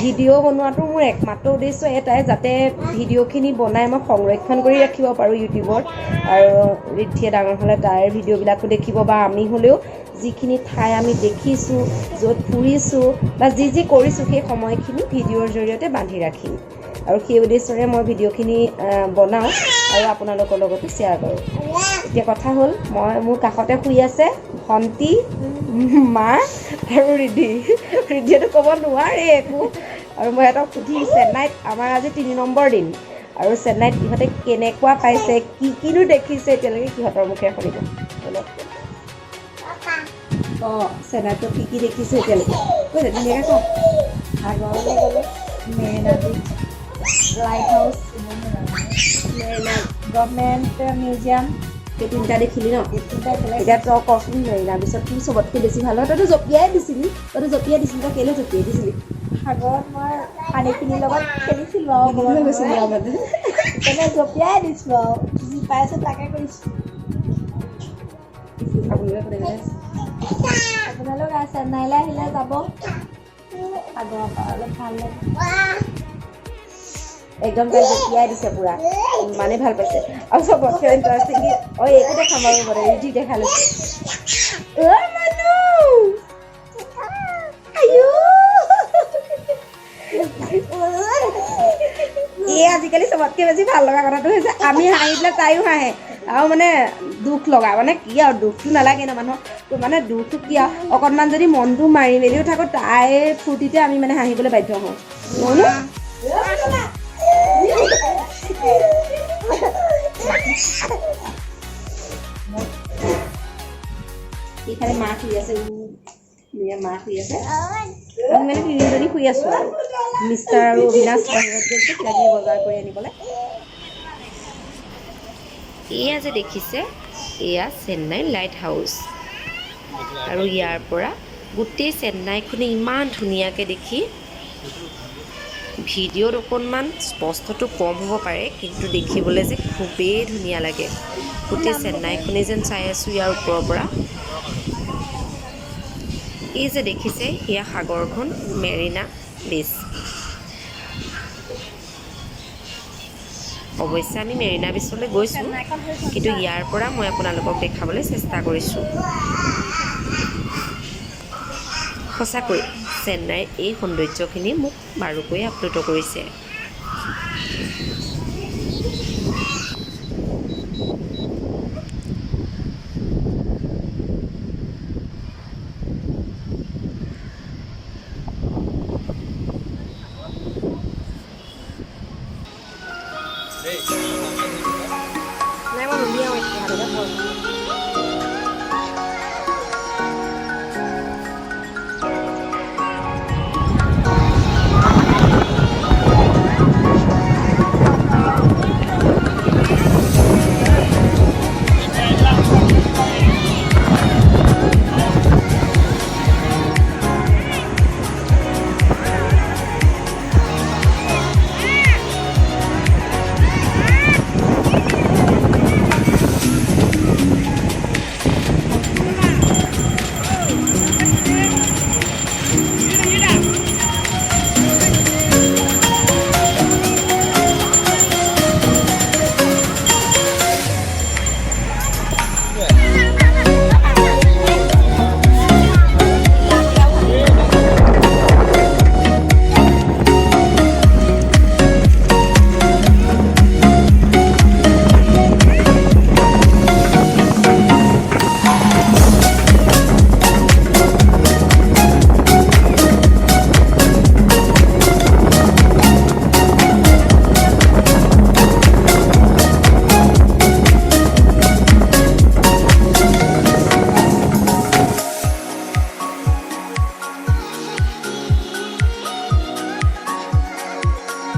Video' বনোৱাটো মোৰ একমাত্ৰ উদ্দেশ্য এটাই, যাতে ভিডিঅ'খিনি বনাই মই সংৰক্ষণ কৰি ৰাখিব পাৰোঁ ইউটিউবত। আৰু ঋদ্ধিয়ে ডাঙৰ হ'লে তাইৰ ভিডিঅ'বিলাকো দেখিব, বা আমি হ'লেও যিখিনি ঠাই আমি দেখিছোঁ, য'ত ফুৰিছোঁ বা যি কৰিছোঁ সেই সময়খিনি ভিডিঅ'ৰ জৰিয়তে বান্ধি ৰাখিম। আৰু সেই উদ্দেশ্যৰে মই ভিডিঅ'খিনি বনাওঁ আৰু আপোনালোকৰ লগতো শ্বেয়াৰ কৰোঁ। এতিয়া কথা হ'ল, মোৰ কাষতে শুই আছে ভণ্টি, মা আৰু ঋদ্ধিয়েতো ক'ব নোৱাৰে একো। আৰু মই সিহঁতক সুধি, চেন্নাইত আমাৰ আজি 3 নম্বৰ দিন, আৰু চেন্নাইত ইহঁতে কেনেকুৱা পাইছে, কিনো দেখিছে এতিয়ালৈকে সিহঁতৰ মুখে শুনিব। চেন্নাইত কি দেখিছে এতিয়ালৈকে কৈছে, ধুনীয়াকৈ কওঁ। সাগৰলৈ গ'লোঁ, মেৰিনা বিচ, লাইট হাউচ, গভৰ্ণমেণ্ট মিউজিয়াম, সেই 3টা দেখিলি ন? এই 3টা একেলগে। এতিয়া তই কচোন, মেৰিনাৰ পিছত কি চবতকৈ বেছি ভাল হয়? তইতো জঁপিয়াই দিছিলি, তই কেলৈ জঁপিয়াই দিছিলি? সাগৰত মই পানীখিনিৰ লগত খেলিছিলোঁ আৰু লৈ গৈছিলি আৰু মানে। সেইকাৰণে জঁপিয়াই দিছোঁ আৰু যি পাইছোঁ তাকে কৰিছোঁ। আপোনালোক চেন্নাইলৈ আহিলে যাব, সাগৰৰ পাৰলৈ ভাল লাগে। একদম তাই জঁপিয়াই দিছে পুৰা, ইমানেই ভাল পাইছে। আৰু চবতকৈ ইণ্টাৰেষ্টিং কি, এইটো দেখাম আৰু মানে ঋদ্ধি দেখা লৈছে। আজিকালি চবতকৈ বেছি ভাল লগা কথাটো হৈছে, আমি হাঁহি দিলে তাইও হাঁহে। আৰু মানে দুখ লগা মানে কি আৰু, দুখটো নালাগে ন মানুহক, মানে দুখটো কি আৰু, অকণমান যদি মনটো মাৰি মেলিও থাকোঁ, তাইৰ ফূৰ্তিতে আমি মানে হাঁহিবলৈ বাধ্য হওঁ। এইফালে মা শুই আছে, মা শুই আছে, আমি মানে 3জনী শুই আছোঁ। আৰু মিষ্টাৰ আৰু অবিনাশ বাহিৰত গৈছে কিবাকিবি বজাৰ কৰি আনিবলৈ। এয়া যে দেখিছে, এয়া চেন্নাই লাইট হাউচ। আৰু ইয়াৰ পৰা গোটেই চেন্নাইখনে ইমান ধুনীয়াকৈ দেখি, ভিডিঅ'ত অকণমান স্পষ্টটো কম হ'ব পাৰে, কিন্তু দেখিবলৈ যে খুবেই ধুনীয়া লাগে। গোটেই চেন্নাইখনেই যেন চাই আছোঁ ইয়াৰ ওপৰৰ পৰা। এই যে দেখিছে, এয়া সাগৰখন, মেৰিনা বিচ। অৱশ্যে আমি মেৰিনা বিচলৈ গৈছোঁ, কিন্তু ইয়াৰ পৰা মই আপোনালোকক দেখাবলৈ চেষ্টা কৰিছোঁ। সঁচাকৈ চেন্নাইৰ এই সৌন্দৰ্যখিনি মোক বাৰুকৈ আপ্লুত কৰিছে।